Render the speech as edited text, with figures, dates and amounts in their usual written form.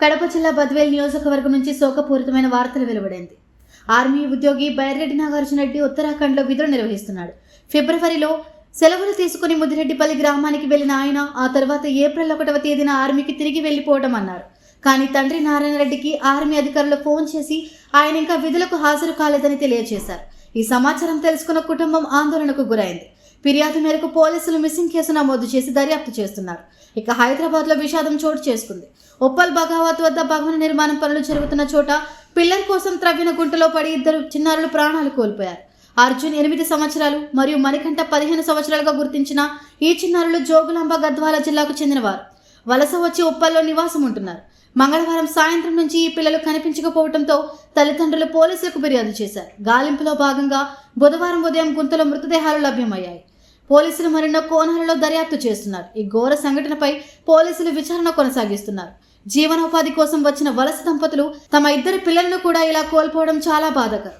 కడప జిల్లా బద్వేల్ నియోజకవర్గం నుంచి శోకపూరితమైన వార్తలు వెలువడింది. ఆర్మీ ఉద్యోగి బైరెడ్డి నాగార్జున రెడ్డి ఉత్తరాఖండ్లో విధులు నిర్వహిస్తున్నాడు. ఫిబ్రవరిలో సెలవులు తీసుకుని ముదిరెడ్డిపల్లి గ్రామానికి వెళ్లిన ఆయన ఆ తర్వాత ఏప్రిల్ 1వ తేదీన ఆర్మీకి తిరిగి వెళ్లిపోవడం అన్నారు. కానీ తండ్రి నారాయణ రెడ్డికి ఆర్మీ అధికారులు ఫోన్ చేసి ఆయన ఇంకా విధులకు హాజరు కాలేదని తెలియజేశారు. ఈ సమాచారం తెలుసుకున్న కుటుంబం ఆందోళనకు గురైంది. ఫిర్యాదు మేరకు పోలీసులు మిస్సింగ్ కేసు నమోదు చేసి దర్యాప్తు చేస్తున్నారు. ఇక హైదరాబాద్లో విషాదం చోటు చేసుకుంది. ఉప్పల్ బగావత్ వద్ద భవన నిర్మాణం పనులు జరుగుతున్న చోట పిల్లర్ కోసం త్రవ్విన గుంటలో పడి 2 చిన్నారులు ప్రాణాలు కోల్పోయారు. అర్జున్ 8 సంవత్సరాలు మరియు మణికంఠ 15 సంవత్సరాలుగా గుర్తించిన ఈ చిన్నారులు జోగులాంబ గద్వాల జిల్లాకు చెందినవారు. వలస వచ్చి ఉప్పల్లో నివాసం ఉంటున్నారు. మంగళవారం సాయంత్రం నుంచి ఈ పిల్లలు కనిపించకపోవడంతో తల్లిదండ్రులు పోలీసులకు ఫిర్యాదు చేశారు. గాలింపులో భాగంగా బుధవారం ఉదయం గుంతలో మృతదేహాలు లభ్యమయ్యాయి. పోలీసులు మరెన్నో కోణాలలో దర్యాప్తు చేస్తున్నారు. ఈ ఘోర సంఘటనపై పోలీసులు విచారణ కొనసాగిస్తున్నారు. జీవనోపాధి కోసం వచ్చిన వలస దంపతులు తమ 2 పిల్లలను కూడా ఇలా కోల్పోవడం చాలా బాధాకరం.